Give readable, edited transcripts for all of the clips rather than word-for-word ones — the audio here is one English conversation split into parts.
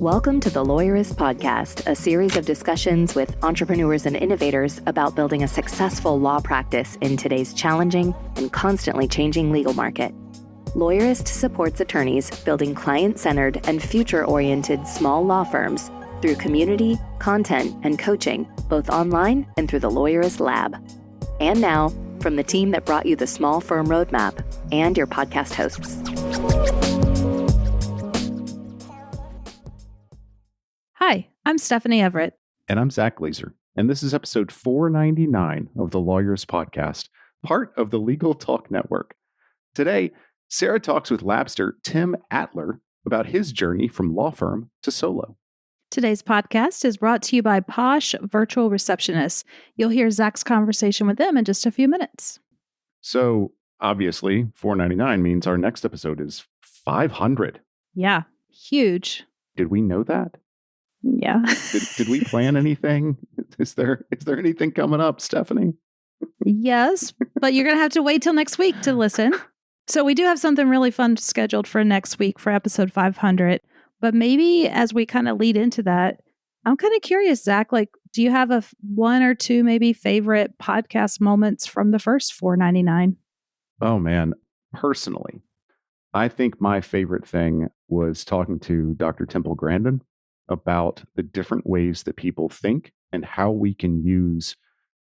Welcome to the Lawyerist podcast, a series of discussions with entrepreneurs and innovators about building a successful law practice in today's challenging and constantly changing legal market. Lawyerist supports attorneys building client-centered and future-oriented small law firms through community, content, and coaching, both online and through the Lawyerist Lab. And now, from the team that brought you the Small Firm Roadmap and your podcast hosts. Hi, I'm Stephanie Everett. And I'm Zach Glazer. And this is episode 499 of the Lawyerist podcast, part of the Legal Talk Network. Today, Sara talks with Labster Tim Atler about his journey from law firm to solo. Today's podcast is brought to you by Posh Virtual Receptionists. You'll hear Zach's conversation with them in just a few minutes. So, obviously, 499 means our next episode is 500. Yeah, huge. Did we know that? Yeah. Did we plan anything? Is there anything coming up, Stephanie? Yes, but you're going to have to wait till next week to listen. So we do have something really fun scheduled for next week for episode 500. But maybe as we kind of lead into that, I'm kind of curious, Zach, do you have one or two maybe favorite podcast moments from the first 499? Oh, man. Personally, I think my favorite thing was talking to Dr. Temple Grandin about the different ways that people think and how we can use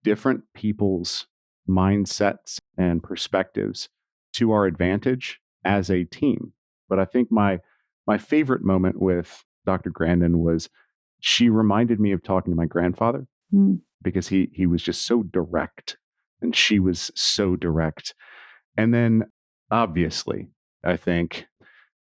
different people's mindsets and perspectives to our advantage as a team. But I think my favorite moment with Dr. Grandin was she reminded me of talking to my grandfather because he was just so direct and she was so direct. And then obviously, I think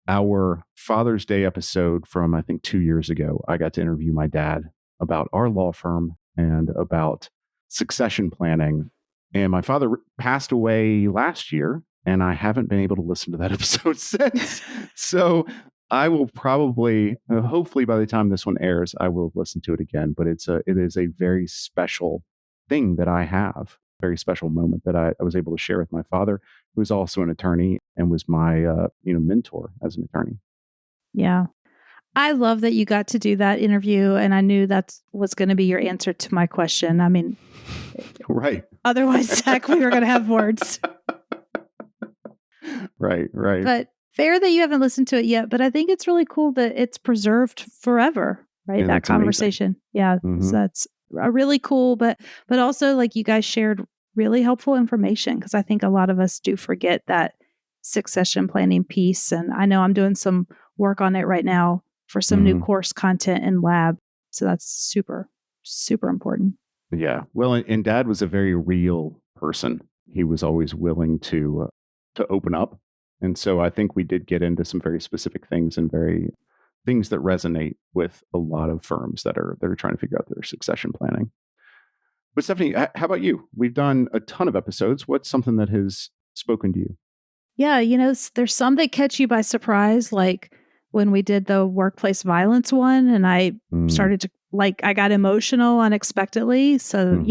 our Father's Day episode from, 2 years ago, I got to interview my dad about our law firm and about succession planning. And my father passed away last year, and I haven't been able to listen to that episode since. So I will probably, hopefully by the time this one airs, I will listen to it again. But it is a very special thing that I have, very special moment that I was able to share with my father, who is also an attorney and was my mentor as an attorney. Yeah. I love that you got to do that interview, and I knew that was going to be your answer to my question. I mean, right. Otherwise, Zach, we were going to have words. Right. But fair that you haven't listened to it yet, but I think it's really cool that it's preserved forever, right? Yeah, that conversation. Amazing. Yeah. Mm-hmm. So that's really cool, but also you guys shared really helpful information, because I think a lot of us do forget that succession planning piece. And I know I'm doing some work on it right now for some new course content in lab. So that's super, super important. Yeah. Well, and Dad was a very real person. He was always willing to open up. And so I think we did get into some very specific things and very things that resonate with a lot of firms that are trying to figure out their succession planning. But Stephanie, how about you? We've done a ton of episodes. What's something that has spoken to you? Yeah, there's some that catch you by surprise, like when we did the workplace violence one, and I started to, I got emotional unexpectedly. So,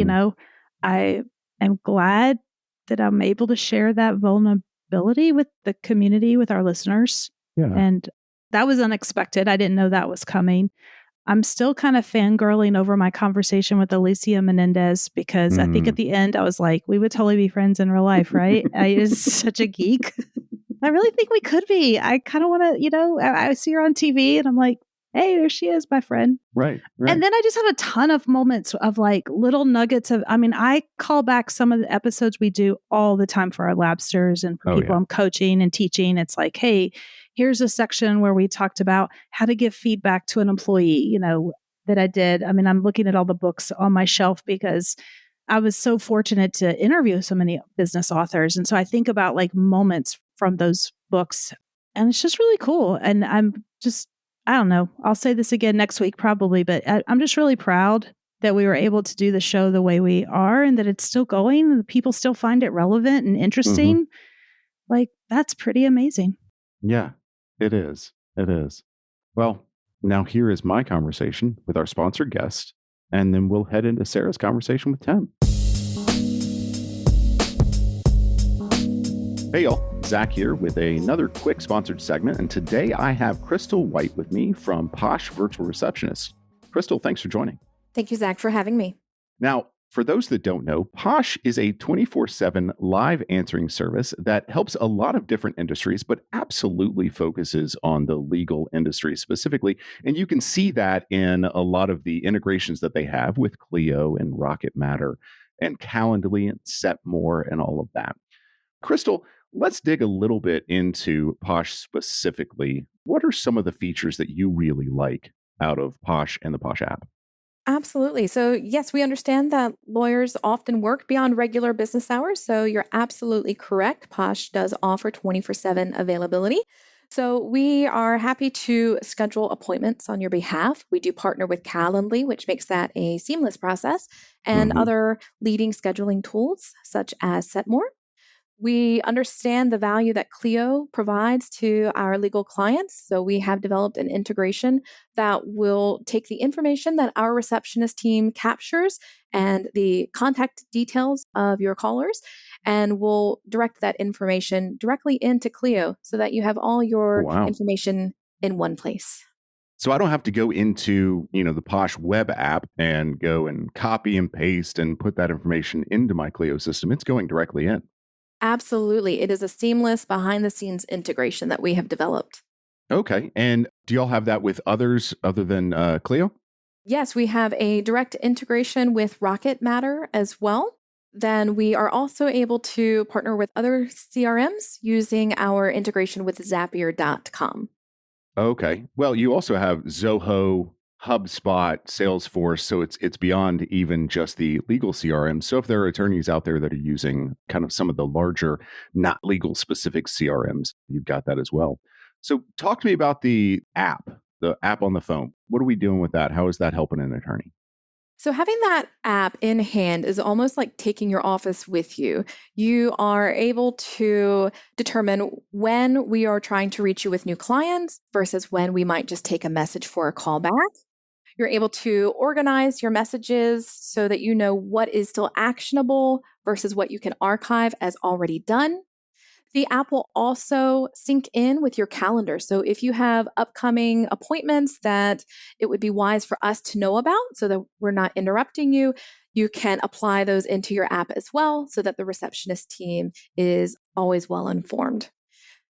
I am glad that I'm able to share that vulnerability with the community, with our listeners. Yeah. And that was unexpected. I didn't know that was coming. I'm still kind of fangirling over my conversation with Alicia Menendez, because I think at the end I was like, we would totally be friends in real life, right? I was such a geek. I really think we could be. I kind of want to, I see her on TV and I'm like, hey, there she is, my friend. Right. And then I just have a ton of moments of little nuggets of, I call back some of the episodes we do all the time for our Labsters and for people I'm coaching and teaching. It's like, hey, here's a section where we talked about how to give feedback to an employee, that I did. I'm looking at all the books on my shelf because I was so fortunate to interview so many business authors. And so I think about moments from those books, and it's just really cool. And I don't know, I'll say this again next week probably, but I'm just really proud that we were able to do the show the way we are, and that it's still going and people still find it relevant and interesting. That's pretty amazing. Yeah. It is. Well, now here is my conversation with our sponsored guest, and then we'll head into Sara's conversation with Tim. Hey, y'all. Zach here with another quick sponsored segment. And today I have Crystal White with me from Posh Virtual Receptionist. Crystal, thanks for joining. Thank you, Zach, for having me. Now, for those that don't know, Posh is a 24/7 live answering service that helps a lot of different industries, but absolutely focuses on the legal industry specifically. And you can see that in a lot of the integrations that they have with Clio and Rocket Matter and Calendly and Setmore and all of that. Crystal, let's dig a little bit into Posh specifically. What are some of the features that you really like out of Posh and the Posh app? Absolutely. So, yes, we understand that lawyers often work beyond regular business hours. So, you're absolutely correct. Posh does offer 24/7 availability. So, we are happy to schedule appointments on your behalf. We do partner with Calendly, which makes that a seamless process, and other leading scheduling tools such as Setmore. We understand the value that Clio provides to our legal clients. So we have developed an integration that will take the information that our receptionist team captures and the contact details of your callers, and will direct that information directly into Clio so that you have all your information in one place. So I don't have to go into, the Posh web app and go and copy and paste and put that information into my Clio system. It's going directly in. Absolutely. It is a seamless behind the scenes integration that we have developed. Okay. And do y'all have that with others other than Clio? Yes, we have a direct integration with Rocket Matter as well. Then we are also able to partner with other CRMs using our integration with Zapier.com. Okay. Well, you also have Zoho, HubSpot, Salesforce, so it's beyond even just the legal CRM. So if there are attorneys out there that are using kind of some of the larger, not legal specific CRMs, you've got that as well. So talk to me about the app on the phone. What are we doing with that? How is that helping an attorney? So having that app in hand is almost like taking your office with you. You are able to determine when we are trying to reach you with new clients versus when we might just take a message for a callback. You're able to organize your messages so that you know what is still actionable versus what you can archive as already done. The app will also sync in with your calendar. So if you have upcoming appointments that it would be wise for us to know about so that we're not interrupting you, you can apply those into your app as well so that the receptionist team is always well informed.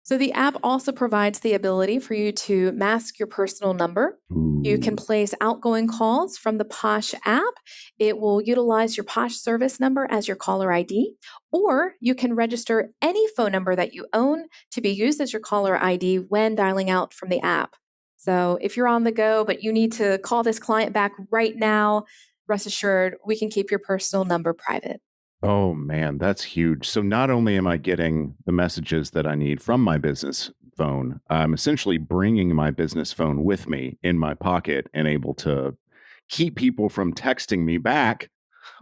So the app also provides the ability for you to mask your personal number. You can place outgoing calls from the Posh app. It will utilize your Posh service number as your caller ID, or you can register any phone number that you own to be used as your caller ID when dialing out from the app. So if you're on the go, but you need to call this client back right now, rest assured, we can keep your personal number private. Oh man, that's huge. So not only am I getting the messages that I need from my business phone, I'm essentially bringing my business phone with me in my pocket and able to keep people from texting me back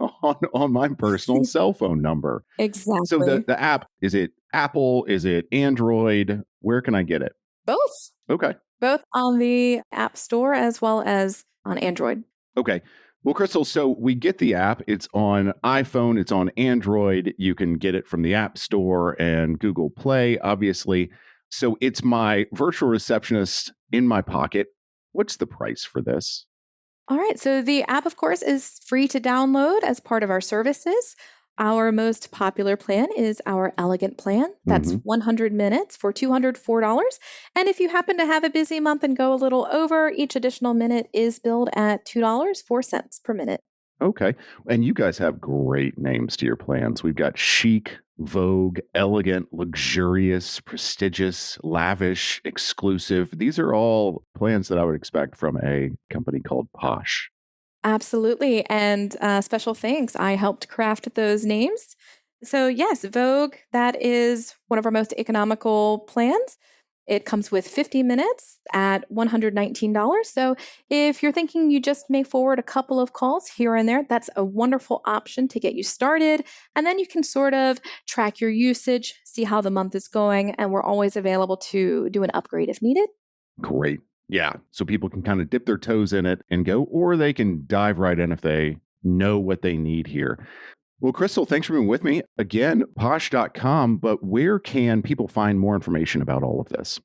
on my personal cell phone number. So Exactly. the app, is it Apple? Is it Android? Where can I get it? Both. Okay. Both on the App Store as well as on Android. Okay. Well, Crystal, so we get the app. It's on iPhone, it's on Android. You can get it from the App Store and Google Play, obviously. So it's my virtual receptionist in my pocket. What's the price for this? All right. So the app, of course, is free to download as part of our services. Our most popular plan is our Elegant plan. That's 100 minutes for $204. And if you happen to have a busy month and go a little over, each additional minute is billed at $2.04 per minute. Okay. And you guys have great names to your plans. We've got chic, vogue, elegant, luxurious, prestigious, lavish, exclusive. These are all plans that I would expect from a company called Posh. Absolutely. And special thanks. I helped craft those names. So, yes, Vogue, that is one of our most economical plans. It comes with 50 minutes at $119. So, if you're thinking you just may forward a couple of calls here and there, that's a wonderful option to get you started. And then you can sort of track your usage, see how the month is going. And we're always available to do an upgrade if needed. Great. Yeah. So people can kind of dip their toes in it and go, or they can dive right in if they know what they need here. Well, Crystal, thanks for being with me. Again, posh.com, but where can people find more information about all of this?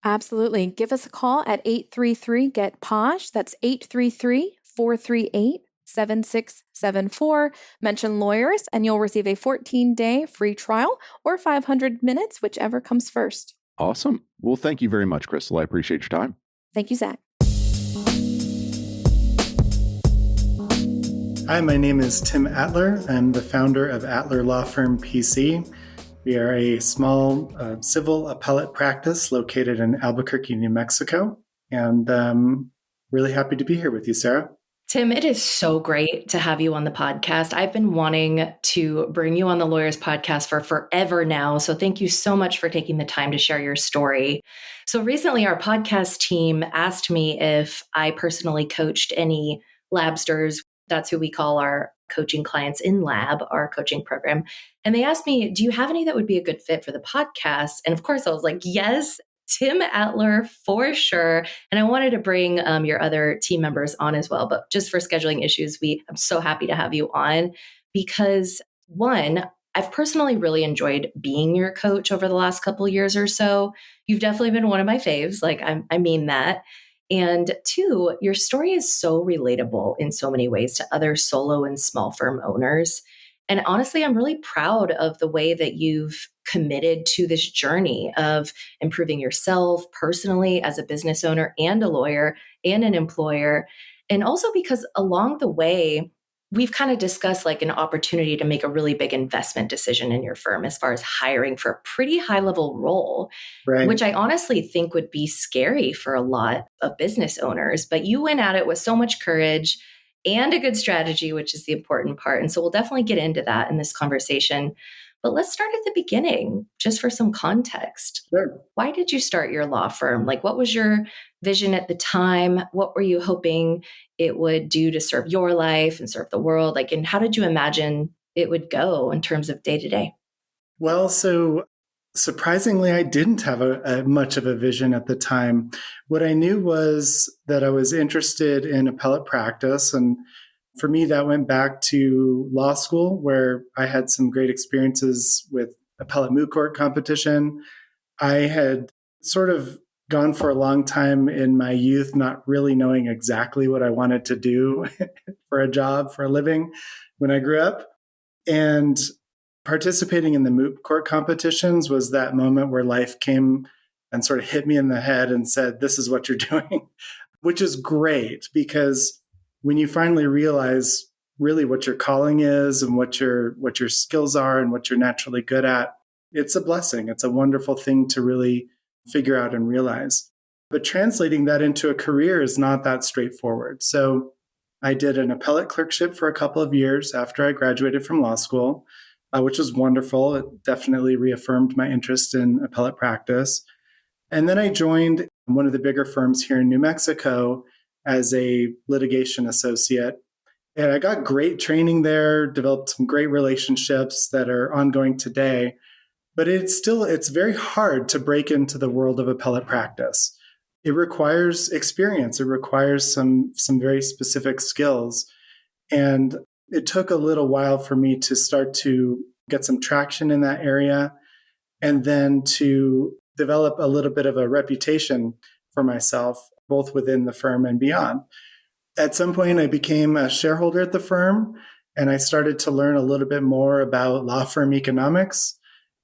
Absolutely. Give us a call at 833-GET-POSH. That's 833-438-7674. Mention Lawyers, and you'll receive a 14-day free trial or 500 minutes, whichever comes first. Awesome. Well, thank you very much, Crystal. I appreciate your time. Thank you, Zach. Hi, my name is Tim Atler. I'm the founder of Atler Law Firm PC. We are a small civil appellate practice located in Albuquerque, New Mexico. And really happy to be here with you, Sara. Tim, it is so great to have you on the podcast. I've been wanting to bring you on the Lawyers podcast for forever now. So thank you so much for taking the time to share your story. So recently, our podcast team asked me if I personally coached any Labsters. That's who we call our coaching clients in Lab, our coaching program. And they asked me, do you have any that would be a good fit for the podcast? And of course, I was like, yes, Tim Atler for sure. And I wanted to bring your other team members on as well. But just for scheduling issues, I'm so happy to have you on because one, I've personally really enjoyed being your coach over the last couple of years or so. You've definitely been one of my faves. Like, I mean that. And two, your story is so relatable in so many ways to other solo and small firm owners. And honestly, I'm really proud of the way that you've committed to this journey of improving yourself personally as a business owner and a lawyer and an employer. And also because along the way, we've kind of discussed like an opportunity to make a really big investment decision in your firm as far as hiring for a pretty high level role, Right. which I honestly think would be scary for a lot of business owners. But you went at it with so much courage and a good strategy, which is the important part. And so we'll definitely get into that in this conversation. But let's start at the beginning, just for some context. Sure. Why did you start your law firm? Like, what was your vision at the time? What were you hoping it would do to serve your life and serve the world? Like, and how did you imagine it would go in terms of day to day? Well, so surprisingly, I didn't have a much of a vision at the time. What I knew was that I was interested in appellate practice. And for me, that went back to law school, where I had some great experiences with appellate moot court competition. I had sort of gone for a long time in my youth, not really knowing exactly what I wanted to do for a job, for a living when I grew up. And participating in the moot court competitions was that moment where life came and sort of hit me in the head and said, this is what you're doing, which is great because when you finally realize really what your calling is and what your skills are and what you're naturally good at, it's a blessing. It's a wonderful thing to really figure out and realize. But translating that into a career is not that straightforward. So I did an appellate clerkship for a couple of years after I graduated from law school, which was wonderful. It definitely reaffirmed my interest in appellate practice. And then I joined one of the bigger firms here in New Mexico as a litigation associate. And I got great training there, developed some great relationships that are ongoing today. But it's very hard to break into the world of appellate practice. It requires experience. It requires some very specific skills. And it took a little while for me to start to get some traction in that area and then to develop a little bit of a reputation for myself, both within the firm and beyond. At some point, I became a shareholder at the firm, and I started to learn a little bit more about law firm economics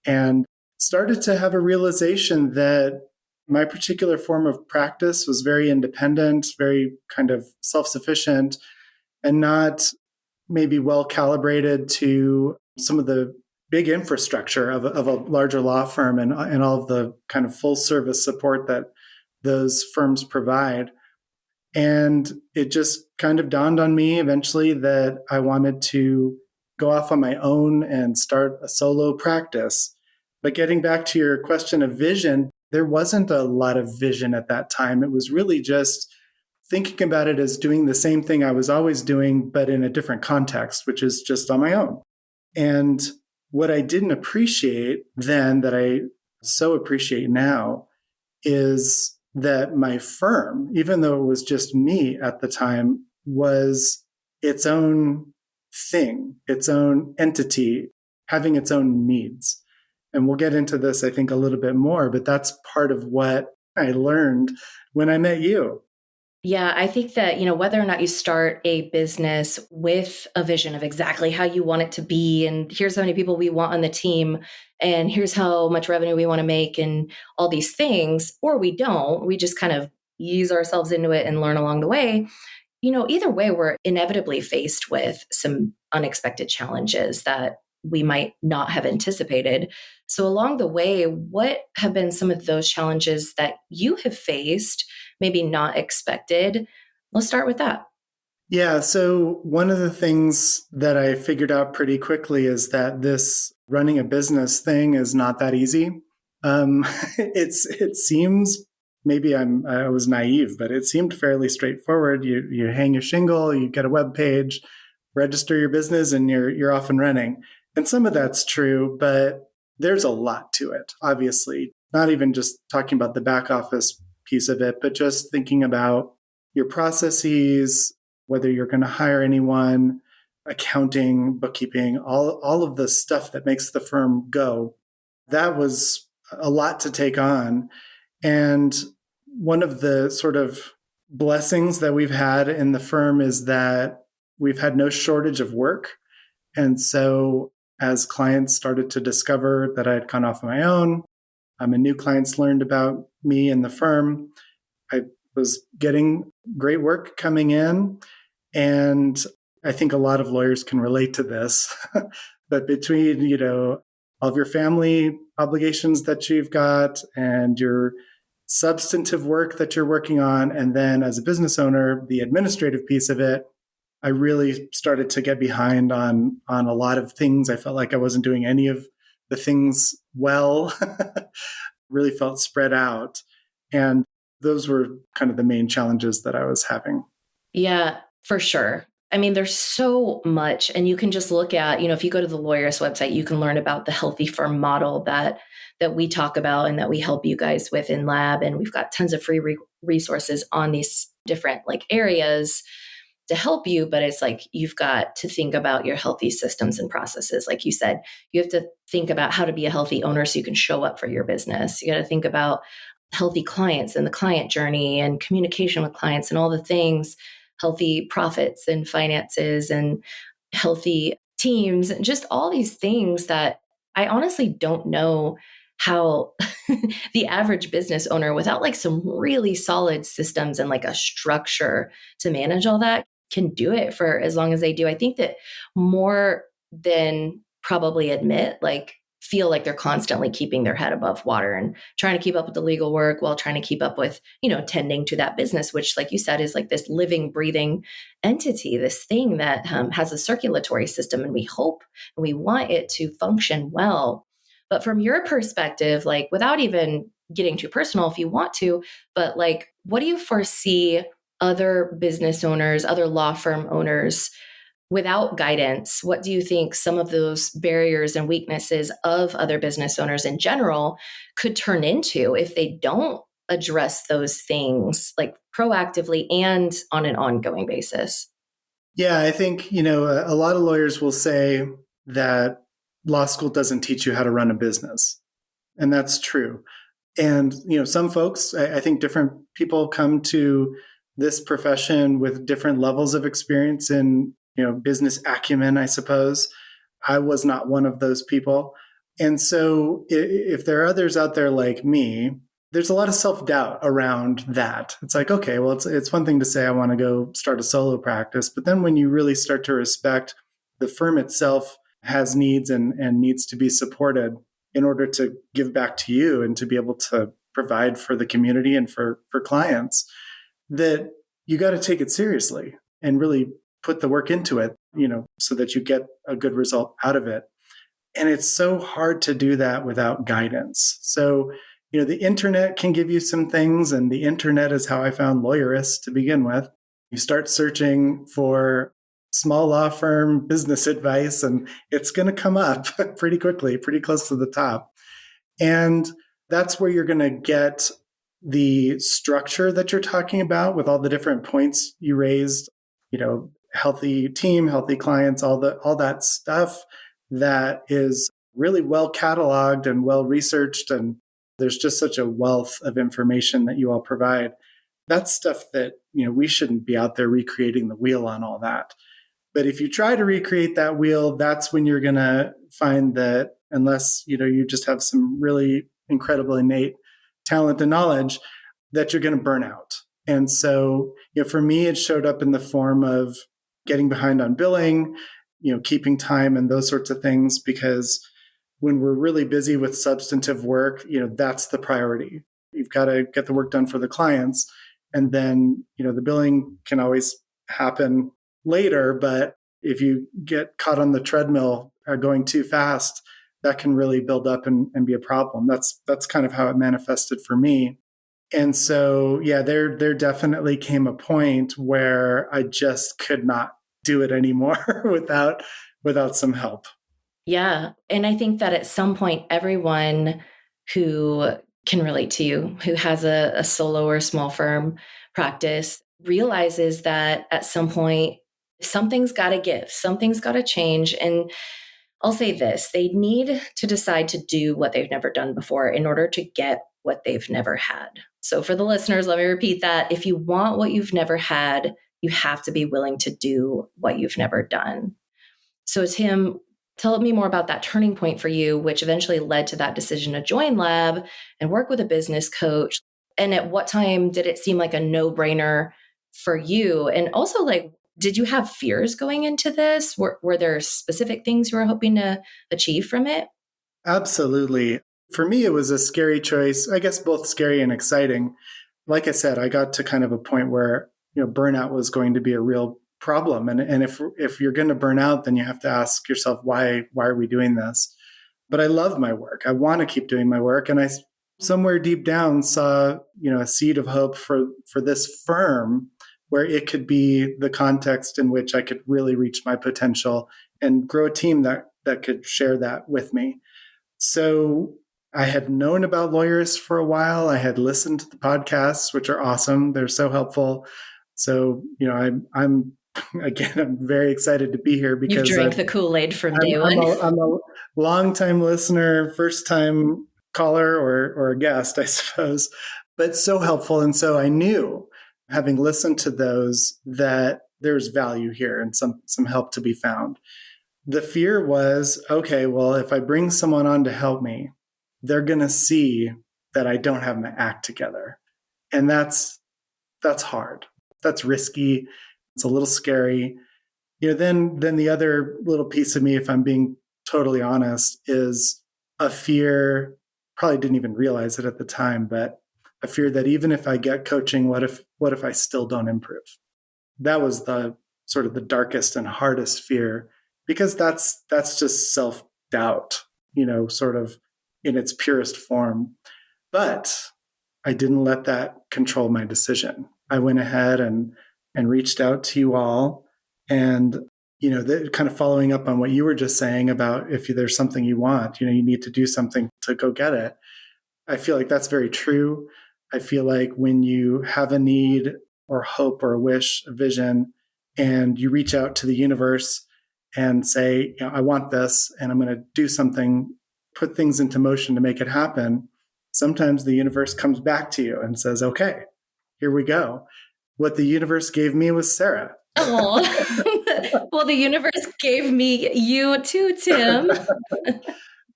and started to have a realization that my particular form of practice was very independent, very kind of self-sufficient, and not maybe well calibrated to some of the big infrastructure of a larger law firm and all of the kind of full service support that those firms provide. And it just kind of dawned on me eventually that I wanted to go off on my own and start a solo practice. But getting back to your question of vision, there wasn't a lot of vision at that time. It was really just thinking about it as doing the same thing I was always doing, but in a different context, which is just on my own. And what I didn't appreciate then that I so appreciate now is that my firm, even though it was just me at the time, was its own thing, its own entity, having its own needs. And we'll get into this, I think, a little bit more, but that's part of what I learned when I met you. Yeah, I think that, whether or not you start a business with a vision of exactly how you want it to be, and here's how many people we want on the team, and here's how much revenue we want to make, and all these things, or we don't, we just kind of ease ourselves into it and learn along the way. Either way, we're inevitably faced with some unexpected challenges that we might not have anticipated. So, along the way, what have been some of those challenges that you have faced, maybe not expected? Let's start with that. Yeah. So, one of the things that I figured out pretty quickly is that this running a business thing is not that easy. It seems, maybe I was naive, but it seemed fairly straightforward. You hang a shingle, you get a web page, register your business, and you're off and running. And some of that's true, but there's a lot to it, obviously. Not even just talking about the back office piece of it, but just thinking about your processes, whether you're going to hire anyone, accounting, bookkeeping, all of the stuff that makes the firm go. That was a lot to take on. And one of the sort of blessings that we've had in the firm is that we've had no shortage of work. And so as clients started to discover that I had gone off on my own, and new clients learned about me and the firm, I was getting great work coming in. And I think a lot of lawyers can relate to this, but between, all of your family obligations that you've got and your substantive work that you're working on, and then as a business owner, the administrative piece of it, I really started to get behind on a lot of things. I felt like I wasn't doing any of the things well, really felt spread out. And those were kind of the main challenges that I was having. Yeah, for sure. I mean, there's so much, and you can just look at, if you go to the Lawyerist website, you can learn about the healthy firm model that we talk about and that we help you guys with in lab. And we've got tons of free resources on these different areas to help you. But it's you've got to think about your healthy systems and processes. Like you said, you have to think about how to be a healthy owner so you can show up for your business. You got to think about healthy clients and the client journey and communication with clients and all the things, healthy profits and finances and healthy teams, and just all these things that I honestly don't know how the average business owner, without some really solid systems and a structure to manage all that, can do it for as long as they do. I think that more than probably admit, feel like they're constantly keeping their head above water and trying to keep up with the legal work while trying to keep up with, tending to that business, which, like you said, is this living, breathing entity, this thing that has a circulatory system, and we hope and we want it to function well. But from your perspective, without even getting too personal if you want to, but what do you foresee other business owners, other law firm owners, without guidance? What do you think some of those barriers and weaknesses of other business owners in general could turn into if they don't address those things proactively and on an ongoing basis? Yeah, I think, a lot of lawyers will say that law school doesn't teach you how to run a business. And that's true. And, some folks, I think different people come to this profession with different levels of experience in, business acumen, I suppose. I was not one of those people. And so if there are others out there like me, there's a lot of self-doubt around that. It's okay, well, it's one thing to say I want to go start a solo practice, but then when you really start to respect the firm itself has needs and needs to be supported in order to give back to you and to be able to provide for the community and for clients, that you got to take it seriously and really put the work into it, so that you get a good result out of it. And it's so hard to do that without guidance. So, the internet can give you some things, and the internet is how I found Lawyerist to begin with. You start searching for small law firm business advice, and it's going to come up pretty quickly, pretty close to the top. And that's where you're going to get the structure that you're talking about with all the different points you raised, healthy team, healthy clients, all that stuff that is really well cataloged and well researched. And there's just such a wealth of information that you all provide. That's stuff that, we shouldn't be out there recreating the wheel on all that. But if you try to recreate that wheel, that's when you're going to find that unless, you just have some really incredible innate talent and knowledge, that you're going to burn out. And so, for me, it showed up in the form of getting behind on billing, keeping time and those sorts of things, because when we're really busy with substantive work, that's the priority. You've got to get the work done for the clients. And then, the billing can always happen later. But if you get caught on the treadmill going too fast, that can really build up and be a problem. That's kind of how it manifested for me. And so, there definitely came a point where I just could not do it anymore without some help. Yeah. And I think that at some point, everyone who can relate to you, who has a solo or small firm practice, realizes that at some point, something's got to give, something's got to change. And I'll say this, they need to decide to do what they've never done before in order to get what they've never had. So for the listeners, let me repeat that. If you want what you've never had, you have to be willing to do what you've never done. So Tim, tell me more about that turning point for you, which eventually led to that decision to join Lab and work with a business coach. And at what time did it seem like a no-brainer for you? And also, did you have fears going into this? Were there specific things you were hoping to achieve from it? Absolutely. For me, it was a scary choice, I guess both scary and exciting. Like I said, I got to kind of a point where, burnout was going to be a real problem. And if you're going to burn out, then you have to ask yourself, why are we doing this? But I love my work. I want to keep doing my work. And I somewhere deep down saw, a seed of hope for this firm where it could be the context in which I could really reach my potential and grow a team that could share that with me. So I had known about Lawyerist for a while. I had listened to the podcasts, which are awesome. They're so helpful. So, I'm very excited to be here because you drank the Kool-Aid from day one. I'm a longtime listener, first time caller or a guest, I suppose, but so helpful. And so I knew, having listened to those, that there's value here and some help to be found. The fear was, okay, well, if I bring someone on to help me, they're going to see that I don't have my act together. And that's hard. That's risky. It's a little scary. Then the other little piece of me, if I'm being totally honest, is a fear, probably didn't even realize it at the time, but a fear that even if I get coaching, what if I still don't improve? That was the sort of the darkest and hardest fear, because that's just self-doubt, sort of in its purest form. But I didn't let that control my decision. I went ahead and reached out to you all, and kind of following up on what you were just saying about if there's something you want, you need to do something to go get it. I feel like that's very true. I feel like when you have a need or hope or a wish, a vision, and you reach out to the universe and say, I want this, and I'm going to do something, put things into motion to make it happen, sometimes the universe comes back to you and says, okay, here we go. What the universe gave me was Sara. Oh, well, the universe gave me you too, Tim.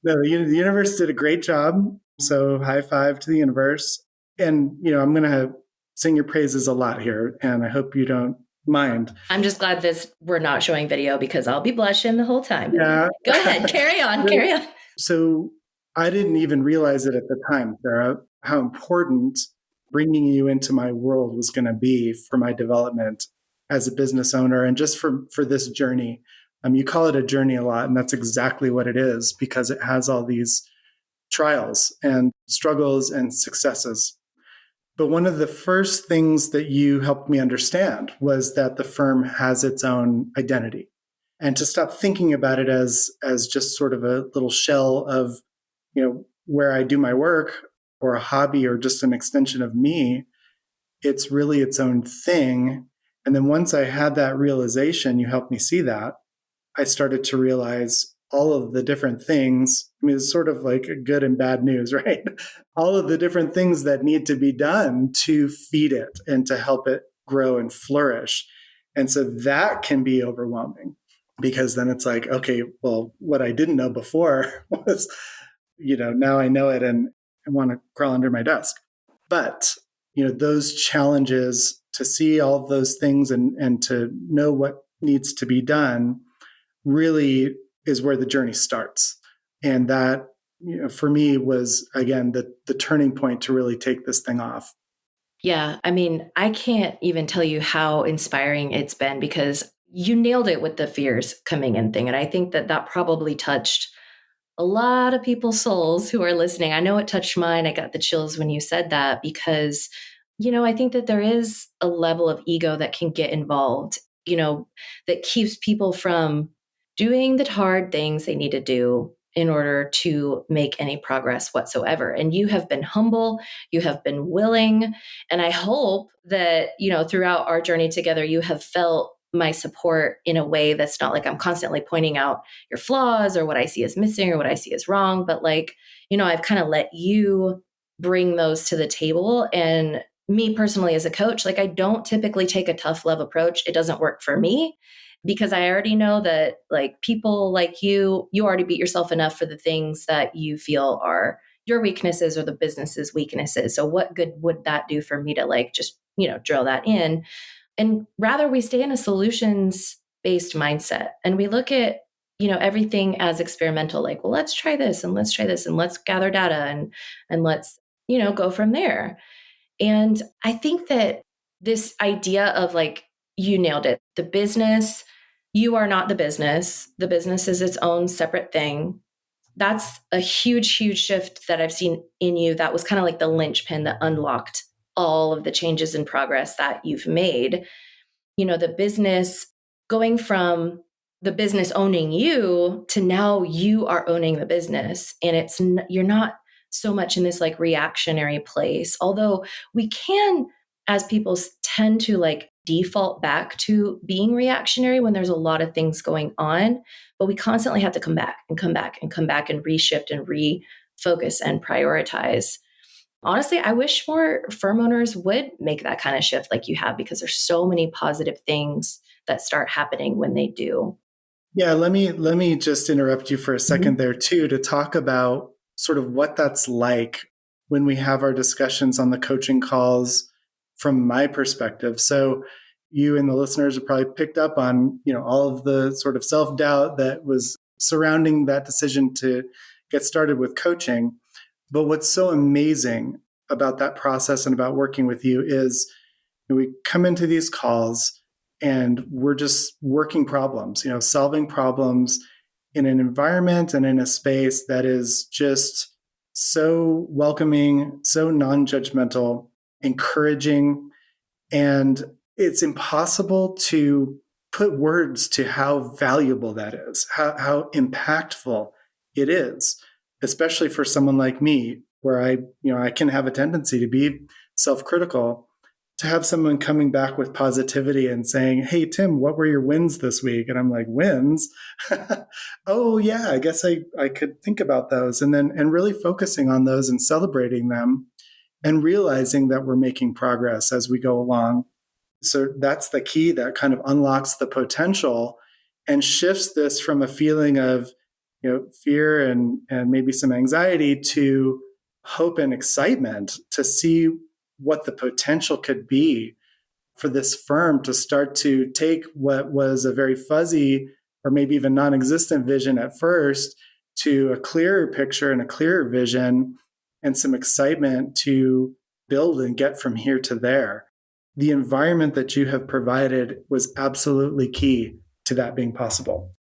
No, the universe did a great job. So high five to the universe. And, I'm going to sing your praises a lot here, and I hope you don't mind. I'm just glad we're not showing video, because I'll be blushing the whole time. Yeah. Go ahead. Carry on. So I didn't even realize it at the time, Sara, how important bringing you into my world was going to be for my development as a business owner and just for this journey. You call it a journey a lot, and that's exactly what it is, because it has all these trials and struggles and successes. But one of the first things that you helped me understand was that the firm has its own identity, and to stop thinking about it as just sort of a little shell of, where I do my work or a hobby or just an extension of me. It's really its own thing. And then once I had that realization, you helped me see that, I started to realize all of the different things. I mean, it's sort of like good and bad news, right? All of the different things that need to be done to feed it and to help it grow and flourish. And so that can be overwhelming, because then it's like, okay, well, what I didn't know before was, now I know it and I want to crawl under my desk. But, those challenges, to see all of those things and to know what needs to be done, really is where the journey starts. And that, for me, was, again, the turning point to really take this thing off. Yeah. I mean, I can't even tell you how inspiring it's been, because you nailed it with the fears coming in thing. And I think that probably touched a lot of people's souls who are listening. I know it touched mine. I got the chills when you said that, because, I think that there is a level of ego that can get involved, that keeps people from doing the hard things they need to do in order to make any progress whatsoever. And you have been humble, you have been willing. And I hope that, throughout our journey together, you have felt my support in a way that's not like I'm constantly pointing out your flaws or what I see as missing or what I see as wrong. But I've kind of let you bring those to the table. And me personally, as a coach, I don't typically take a tough love approach. It doesn't work for me, because I already know that people like you already beat yourself enough for the things that you feel are your weaknesses or the business's weaknesses. So what good would that do for me to just, drill that in? And rather we stay in a solutions based mindset, and we look at, everything as experimental, well, let's try this and let's try this and let's gather data and let's, go from there. And I think that this idea of you nailed it. The business, you are not the business. The business is its own separate thing. That's a huge, huge shift that I've seen in you. That was kind of like the linchpin that unlocked all of the changes and progress that you've made. The business, going from the business owning you to now you are owning the business. And you're not so much in this reactionary place. Although we can, as people tend to default back to being reactionary when there's a lot of things going on, but we constantly have to come back and come back and come back and reshift and refocus and prioritize. Honestly, I wish more firm owners would make that kind of shift like you have, because there's so many positive things that start happening when they do. Yeah, let me just interrupt you for a second there too, to talk about sort of what that's like when we have our discussions on the coaching calls from my perspective. So you and the listeners have probably picked up on, all of the sort of self-doubt that was surrounding that decision to get started with coaching. But what's so amazing about that process and about working with you is we come into these calls and we're just working problems, solving problems in an environment and in a space that is just so welcoming, so non-judgmental, encouraging. And it's impossible to put words to how valuable that is, how impactful it is, especially for someone like me, where I can have a tendency to be self-critical. To have someone coming back with positivity and saying, "Hey, Tim, what were your wins this week?" And I'm like, "Wins? Oh, yeah, I guess I could think about those." And really focusing on those and celebrating them and realizing that we're making progress as we go along. So that's the key that kind of unlocks the potential and shifts this from a feeling of, fear and maybe some anxiety to hope and excitement to see what the potential could be for this firm to start to take what was a very fuzzy or maybe even non-existent vision at first to a clearer picture and a clearer vision and some excitement to build and get from here to there. The environment that you have provided was absolutely key to that being possible.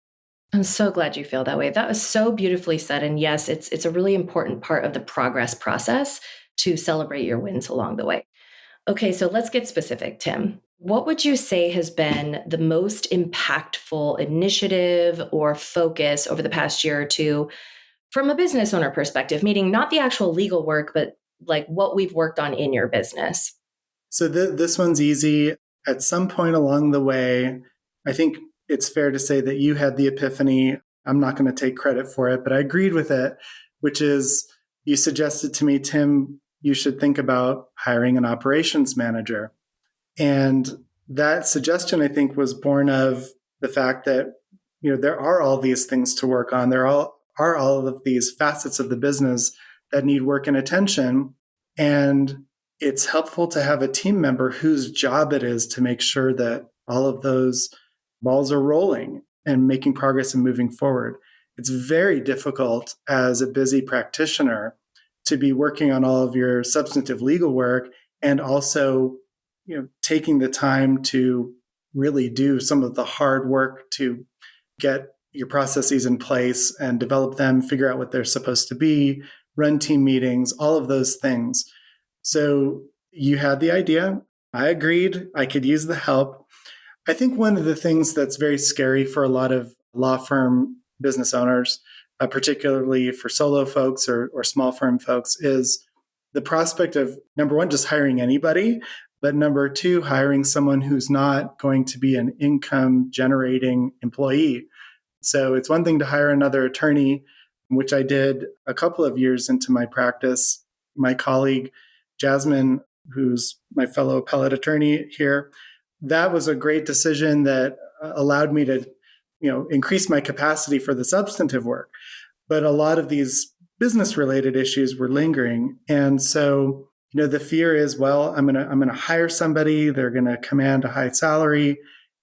I'm so glad you feel that way. That was so beautifully said. And yes, it's a really important part of the progress process to celebrate your wins along the way. Okay, so let's get specific, Tim. What would you say has been the most impactful initiative or focus over the past year or two from a business owner perspective, meaning not the actual legal work, but what we've worked on in your business? So this one's easy. at some point along the way, I think it's fair to say that you had the epiphany. I'm not going to take credit for it, but I agreed with it, which is you suggested to me, Tim, you should think about hiring an operations manager. And that suggestion, I think, was born of the fact that, there are all these things to work on. There are all of these facets of the business that need work and attention. And it's helpful to have a team member whose job it is to make sure that all of those balls are rolling and making progress and moving forward. It's very difficult as a busy practitioner to be working on all of your substantive legal work and also, taking the time to really do some of the hard work to get your processes in place and develop them, figure out what they're supposed to be, run team meetings, all of those things. So you had the idea. I agreed. I could use the help. I think one of the things that's very scary for a lot of law firm business owners, particularly for solo folks or small firm folks, is the prospect of, number one, just hiring anybody, but number two, hiring someone who's not going to be an income generating employee. So it's one thing to hire another attorney, which I did a couple of years into my practice. My colleague, Jasmine, who's my fellow appellate attorney here, that was a great decision that allowed me to, increase my capacity for the substantive work. But a lot of these business related issues were lingering. And so, the fear is, well, I'm going to hire somebody, they're going to command a high salary,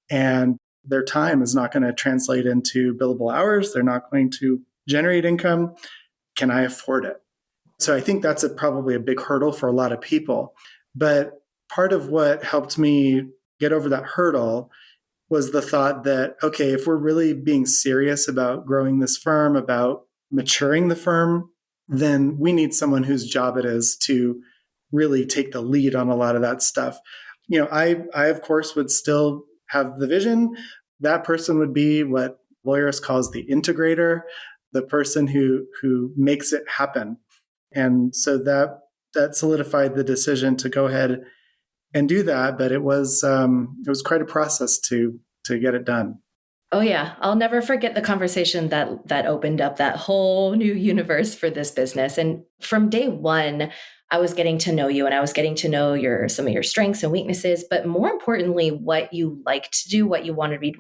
and their time is not going to translate into billable hours. They're not going to generate income. Can I afford it? So I think that's probably a big hurdle for a lot of people. But part of what helped me get over that hurdle was the thought that, okay, if we're really being serious about growing this firm, about maturing the firm, then we need someone whose job it is to really take the lead on a lot of that stuff. I of course would still have the vision. That person would be what Lawyerist calls the integrator, the person who makes it happen. And so that solidified the decision to go ahead and do that. But it was quite a process to get it done. Oh yeah, I'll never forget the conversation that opened up that whole new universe for this business. And from day one, I was getting to know you, and I was getting to know some of your strengths and weaknesses, but more importantly, what you like to do, what you want to be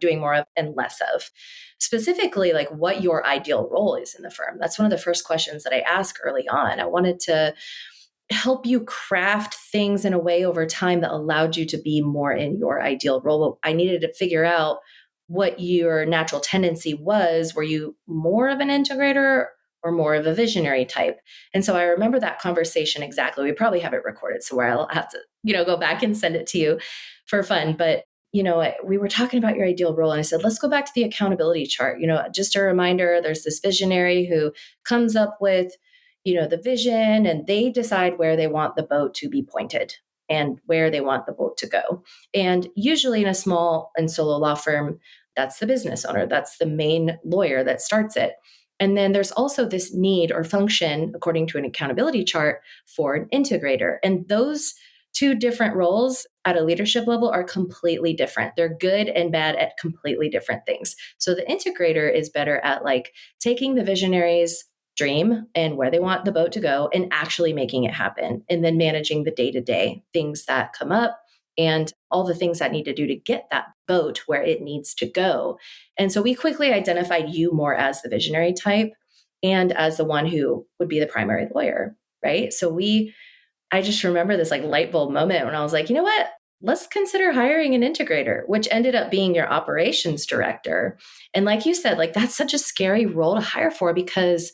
doing more of and less of. Specifically, like what your ideal role is in the firm. That's one of the first questions that I ask early on. I wanted to help you craft things in a way over time that allowed you to be more in your ideal role. I needed to figure out what your natural tendency was. Were you more of an integrator or more of a visionary type? And so I remember that conversation exactly. We probably have it recorded, so where I'll have to, go back and send it to you for fun. But, we were talking about your ideal role, and I said, let's go back to the accountability chart. Just a reminder, there's this visionary who comes up with, the vision, and they decide where they want the boat to be pointed and where they want the boat to go. And usually in a small and solo law firm, that's the business owner. That's the main lawyer that starts it. And then there's also this need or function, according to an accountability chart, for an integrator. And those two different roles at a leadership level are completely different. They're good and bad at completely different things. So the integrator is better at taking the visionary's dream and where they want the boat to go and actually making it happen, and then managing the day-to-day things that come up and all the things that need to do to get that boat where it needs to go. And so we quickly identified you more as the visionary type and as the one who would be the primary lawyer, right? So I just remember this light bulb moment when I was like, you know what? Let's consider hiring an integrator, which ended up being your operations director. And like you said, that's such a scary role to hire for because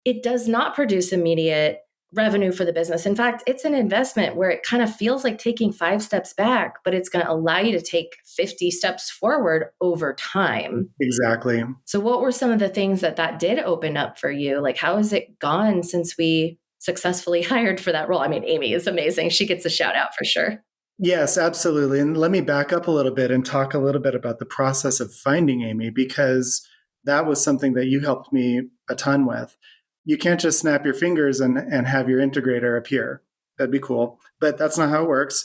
it does not produce immediate revenue for the business. In fact, it's an investment where it kind of feels like taking 5 steps back, but it's going to allow you to take 50 steps forward over time. Exactly. So what were some of the things that did open up for you? How has it gone since we successfully hired for that role? I mean, Amy is amazing. She gets a shout out for sure. Yes, absolutely. And let me back up a little bit and talk a little bit about the process of finding Amy, because that was something that you helped me a ton with. You can't just snap your fingers and have your integrator appear. That'd be cool, but that's not how it works.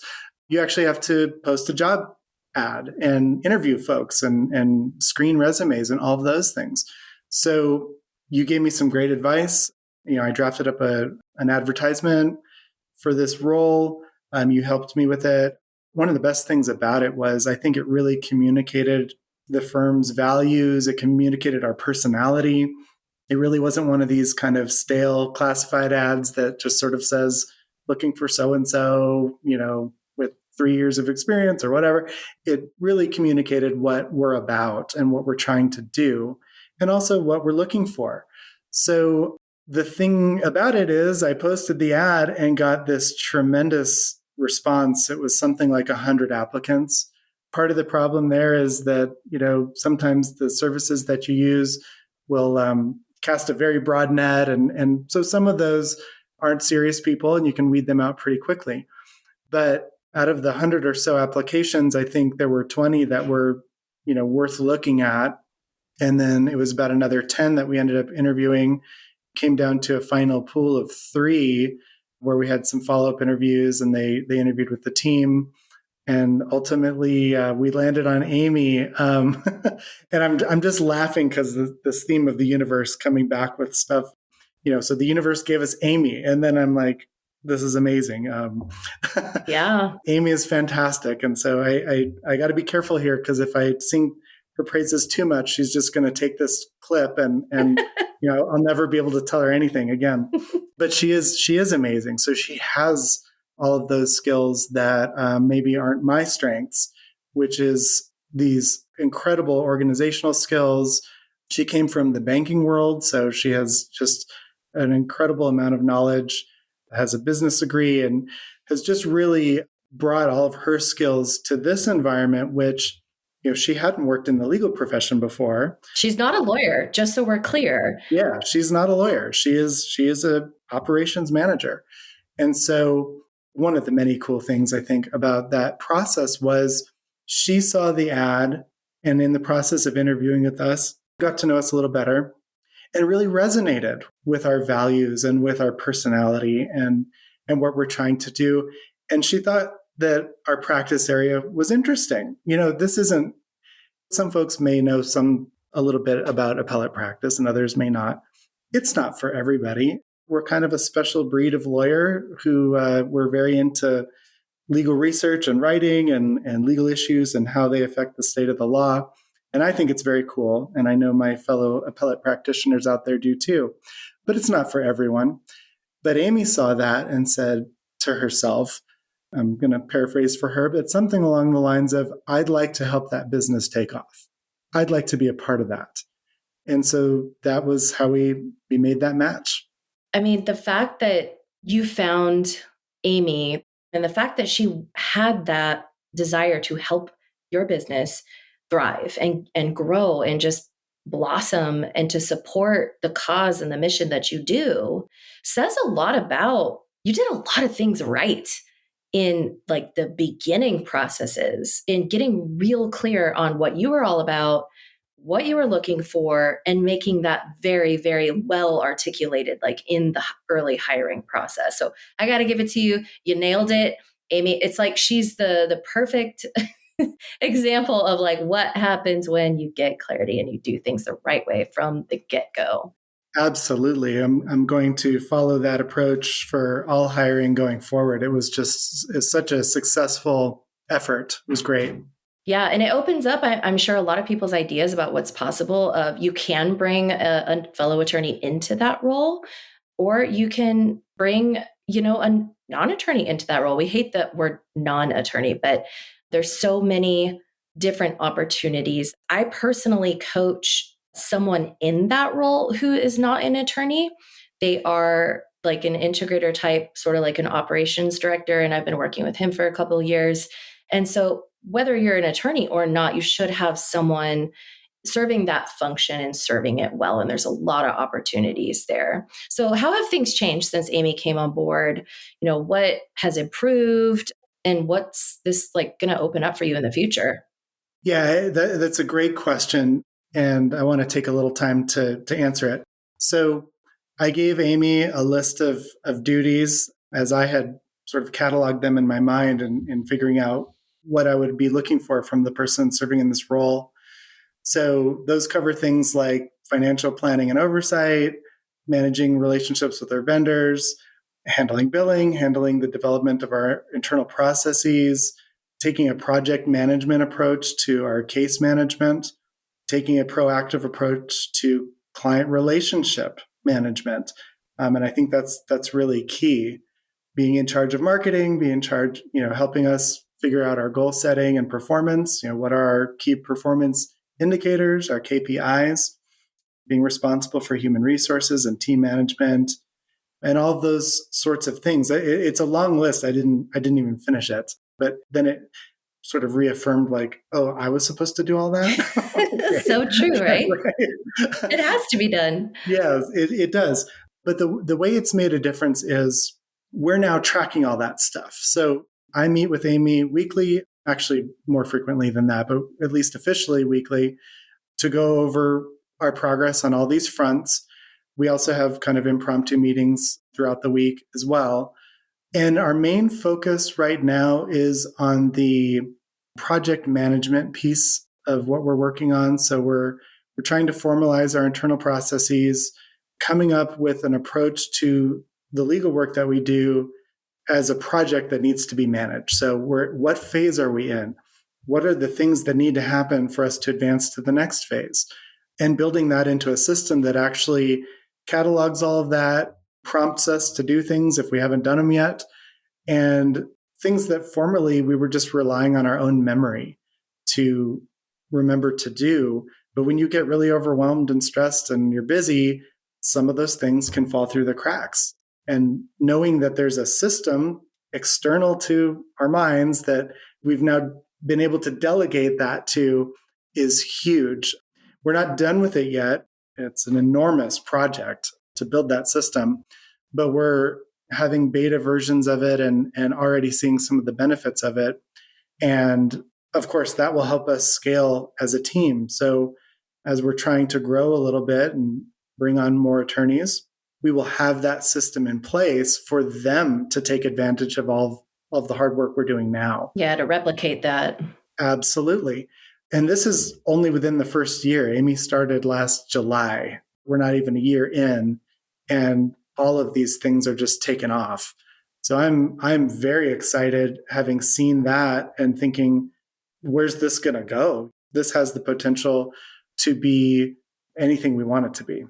you actually have to post a job ad and interview folks and screen resumes and all of those things. So you gave me some great advice. I drafted up an advertisement for this role. You helped me with it. One of the best things about it was I think it really communicated the firm's values. It communicated our personality. It really wasn't one of these kind of stale classified ads that just sort of says, looking for so-and-so, with 3 years of experience or whatever. It really communicated what we're about and what we're trying to do, and also what we're looking for. So the thing about it is I posted the ad and got this tremendous response. It was something like 100 applicants. Part of the problem there is that, sometimes the services that you use will cast a very broad net. And so some of those aren't serious people and you can weed them out pretty quickly. But out of the 100 or so applications, I think there were 20 that were, worth looking at. And then it was about another 10 that we ended up interviewing. Came down to a final pool of 3 where we had some follow-up interviews and they interviewed with the team. And ultimately, we landed on Amy. And I'm just laughing because this theme of the universe coming back with stuff, so the universe gave us Amy. And then I'm like, this is amazing. Yeah. Amy is fantastic. And so I got to be careful here because if I sing her praises too much, she's just going to take this clip and I'll never be able to tell her anything again. But she is amazing. So she has all of those skills that maybe aren't my strengths, which is these incredible organizational skills. She came from the banking world, so she has just an incredible amount of knowledge, has a business degree, and has just really brought all of her skills to this environment, which she hadn't worked in the legal profession before. She's not a lawyer, just so we're clear. Yeah, she's not a lawyer. She is a operations manager. And so one of the many cool things I think about that process was she saw the ad and in the process of interviewing with us, got to know us a little better and really resonated with our values and with our personality and what we're trying to do. And she thought that our practice area was interesting. This isn't, some folks may know a little bit about appellate practice and others may not. It's not for everybody. We're kind of a special breed of lawyer who we're very into legal research and writing and legal issues and how they affect the state of the law. And I think it's very cool. And I know my fellow appellate practitioners out there do too. But it's not for everyone. But Amy saw that and said to herself, I'm going to paraphrase for her, but something along the lines of, I'd like to help that business take off. I'd like to be a part of that. And so that was how we made that match. I mean, the fact that you found Amy and the fact that she had that desire to help your business thrive and grow and just blossom and to support the cause and the mission that you do says a lot about, you did a lot of things right in like the beginning processes, in getting real clear on what you were all about, what you were looking for, and making that very, very well articulated, like in the early hiring process. So I got to give it to you. You nailed it, Amy. It's like she's the perfect example of like what happens when you get clarity and you do things the right way from the get-go. Absolutely. I'm going to follow that approach for all hiring going forward. It's such a successful effort. It was great. Yeah. And it opens up, I'm sure, a lot of people's ideas about what's possible. You can bring a fellow attorney into that role, or you can bring, a non-attorney into that role. We hate that word non-attorney, but there's so many different opportunities. I personally coach someone in that role who is not an attorney. They are like an integrator type, sort of like an operations director. And I've been working with him for a couple of years. And so whether you're an attorney or not, you should have someone serving that function and serving it well. And there's a lot of opportunities there. So how have things changed since Amy came on board? What has improved and what's this like going to open up for you in the future? Yeah, that's a great question. And I want to take a little time to answer it. So I gave Amy a list of duties as I had sort of catalog them in my mind and figuring out what I would be looking for from the person serving in this role. So those cover things like financial planning and oversight, managing relationships with our vendors, handling billing, handling the development of our internal processes, taking a project management approach to our case management, taking a proactive approach to client relationship management. And I think that's really key. Being in charge of marketing, being in charge, helping us figure out our goal setting and performance. What are our key performance indicators, our KPIs, being responsible for human resources and team management, and all of those sorts of things. It's a long list. I didn't even finish it, but then it sort of reaffirmed like, oh, I was supposed to do all that. Okay. So true, right? Right? It has to be done. Yes, it does. But the way it's made a difference is we're now tracking all that stuff. So I meet with Amy weekly, actually more frequently than that, but at least officially weekly, to go over our progress on all these fronts. We also have kind of impromptu meetings throughout the week as well. And our main focus right now is on the project management piece of what we're working on. So we're trying to formalize our internal processes, coming up with an approach to the legal work that we do as a project that needs to be managed. So what phase are we in? What are the things that need to happen for us to advance to the next phase? And building that into a system that actually catalogs all of that, prompts us to do things if we haven't done them yet, and things that formerly we were just relying on our own memory to remember to do. But when you get really overwhelmed and stressed and you're busy, some of those things can fall through the cracks. And knowing that there's a system external to our minds that we've now been able to delegate that to is huge. We're not done with it yet. It's an enormous project to build that system, but we're having beta versions of it and already seeing some of the benefits of it. And of course, that will help us scale as a team. So as we're trying to grow a little bit and bring on more attorneys, we will have that system in place for them to take advantage of all of the hard work we're doing now. Yeah, to replicate that. Absolutely. And this is only within the first year. Amy started last July. We're not even a year in, and all of these things are just taken off. So I'm very excited having seen that and thinking, where's this going to go? This has the potential to be anything we want it to be.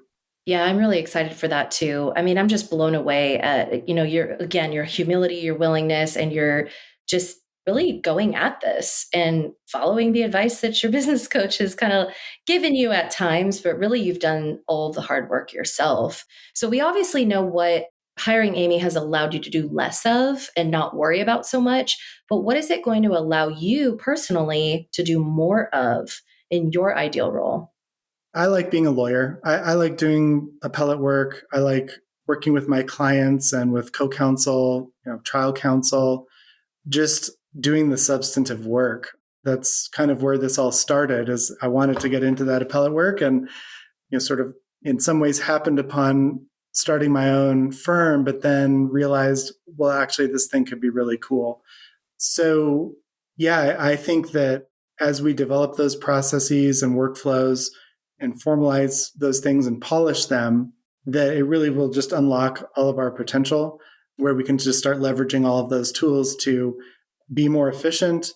Yeah, I'm really excited for that too. I mean, I'm just blown away at, your humility, your willingness, and you're just really going at this and following the advice that your business coach has kind of given you at times, but really you've done all the hard work yourself. So we obviously know what hiring Amy has allowed you to do less of and not worry about so much, but what is it going to allow you personally to do more of in your ideal role? I like being a lawyer. I like doing appellate work. I like working with my clients and with co-counsel, trial counsel, just doing the substantive work. That's kind of where this all started, is I wanted to get into that appellate work and, sort of in some ways happened upon starting my own firm, but then realized, well, actually this thing could be really cool. So yeah, I think that as we develop those processes and workflows and formalize those things and polish them, that it really will just unlock all of our potential, where we can just start leveraging all of those tools to be more efficient,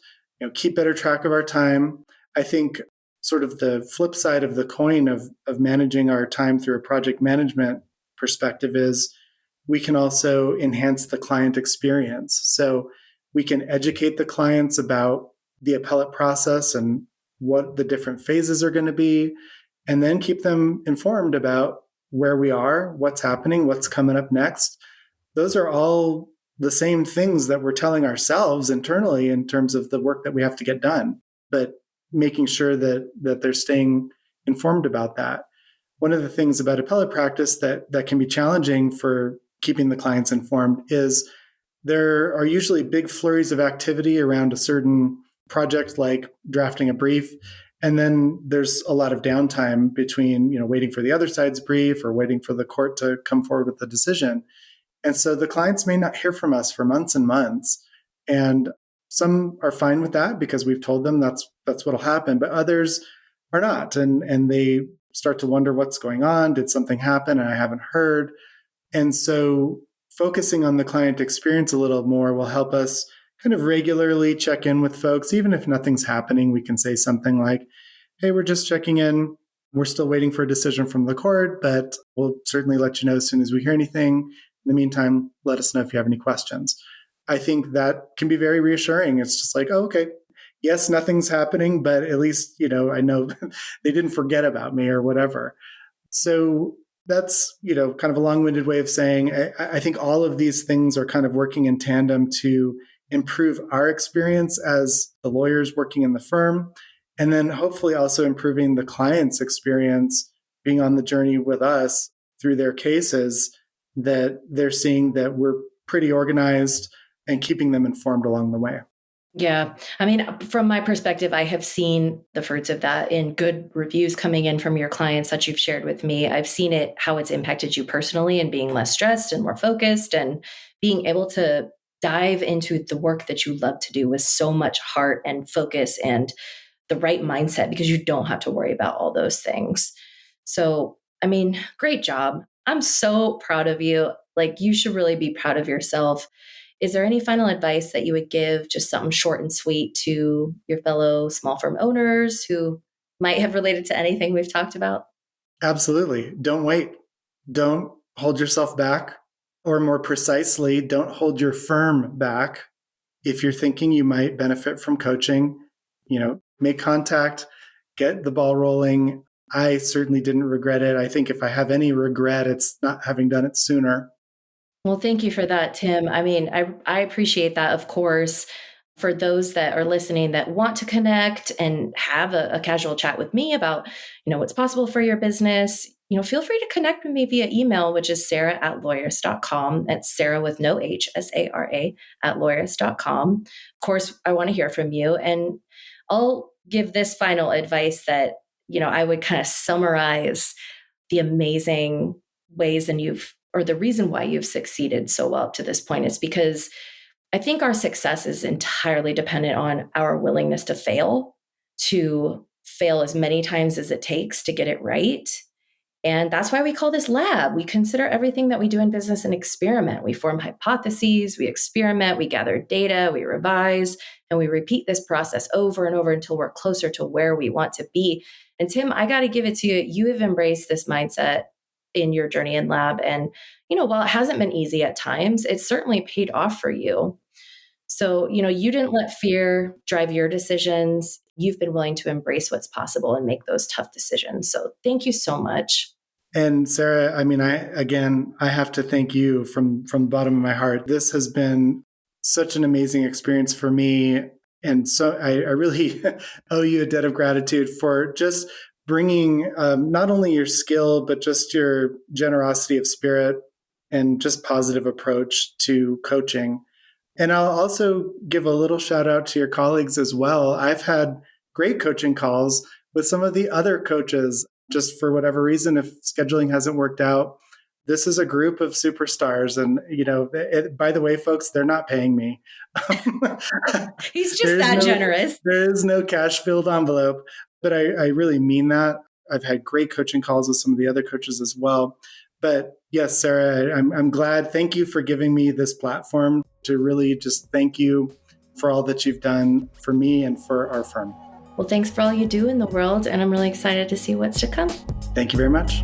keep better track of our time. I think sort of the flip side of the coin of managing our time through a project management perspective is we can also enhance the client experience. So we can educate the clients about the appellate process and what the different phases are going to be, and then keep them informed about where we are, what's happening, what's coming up next. Those are all the same things that we're telling ourselves internally in terms of the work that we have to get done, but making sure that they're staying informed about that. One of the things about appellate practice that can be challenging for keeping the clients informed is there are usually big flurries of activity around a certain project, like drafting a brief. And then there's a lot of downtime between, waiting for the other side's brief or waiting for the court to come forward with the decision. And so the clients may not hear from us for months and months. And some are fine with that because we've told them that's what'll happen, but others are not. And they start to wonder what's going on. Did something happen and I haven't heard? And so focusing on the client experience a little more will help us kind of regularly check in with folks. Even if nothing's happening, we can say something like, hey, we're just checking in. We're still waiting for a decision from the court, but we'll certainly let you know as soon as we hear anything. In the meantime, let us know if you have any questions. I think that can be very reassuring. It's just like, oh, okay, yes, nothing's happening, but at least, I know they didn't forget about me or whatever. So that's, kind of a long-winded way of saying, I think all of these things are kind of working in tandem to improve our experience as the lawyers working in the firm, and then hopefully also improving the client's experience being on the journey with us through their cases, that they're seeing that we're pretty organized and keeping them informed along the way. Yeah. I mean, from my perspective, I have seen the fruits of that in good reviews coming in from your clients that you've shared with me. I've seen it, how it's impacted you personally and being less stressed and more focused and being able to dive into the work that you love to do with so much heart and focus and the right mindset, because you don't have to worry about all those things. So, I mean, great job. I'm so proud of you. Like, you should really be proud of yourself. Is there any final advice that you would give, just something short and sweet, to your fellow small firm owners who might have related to anything we've talked about? Absolutely. Don't wait. Don't hold yourself back, or more precisely, don't hold your firm back. If you're thinking you might benefit from coaching, make contact, get the ball rolling. I certainly didn't regret it. I think if I have any regret, it's not having done it sooner. Well, thank you for that, Tim. I mean, I appreciate that, of course. For those that are listening that want to connect and have a casual chat with me about, what's possible for your business, feel free to connect with me via email, which is Sara at Lawyerist.com. That's Sara with no H, Sara at Lawyerist.com. Of course, I want to hear from you. And I'll give this final advice that, I would kind of summarize the amazing ways or the reason why you've succeeded so well up to this point is because I think our success is entirely dependent on our willingness to fail as many times as it takes to get it right. And that's why we call this lab. We consider everything that we do in business an experiment. We form hypotheses, we experiment, we gather data, we revise, and we repeat this process over and over until we're closer to where we want to be. And Tim, I got to give it to you. You have embraced this mindset in your journey in lab. And, while it hasn't been easy at times, it's certainly paid off for you. So, you didn't let fear drive your decisions. You've been willing to embrace what's possible and make those tough decisions. So thank you so much. And Sara, I mean, I have to thank you from the bottom of my heart. This has been such an amazing experience for me. And so I really owe you a debt of gratitude for just bringing not only your skill, but just your generosity of spirit and just positive approach to coaching. And I'll also give a little shout out to your colleagues as well. I've had great coaching calls with some of the other coaches, just for whatever reason, if scheduling hasn't worked out. This is a group of superstars. And, by the way, folks, they're not paying me. He's just that generous. There is no cash-filled envelope, but I really mean that. I've had great coaching calls with some of the other coaches as well. But yes, Sara, I'm glad. Thank you for giving me this platform to really just thank you for all that you've done for me and for our firm. Well, thanks for all you do in the world, and I'm really excited to see what's to come. Thank you very much.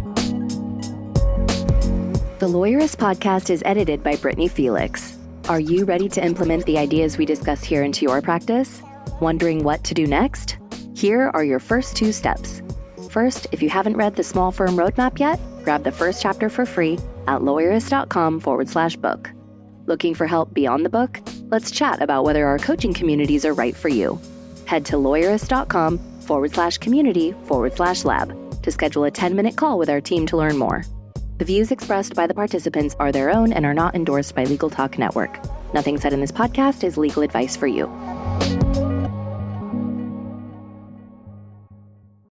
The Lawyerist podcast is edited by Brittany Felix. Are you ready to implement the ideas we discuss here into your practice? Wondering what to do next? Here are your first 2 steps. First, if you haven't read the Small Firm Roadmap yet, grab the first chapter for free at Lawyerist.com/book. Looking for help beyond the book? Let's chat about whether our coaching communities are right for you. Head to Lawyerist.com/community/lab to schedule a 10-minute call with our team to learn more. The views expressed by the participants are their own and are not endorsed by Legal Talk Network. Nothing said in this podcast is legal advice for you.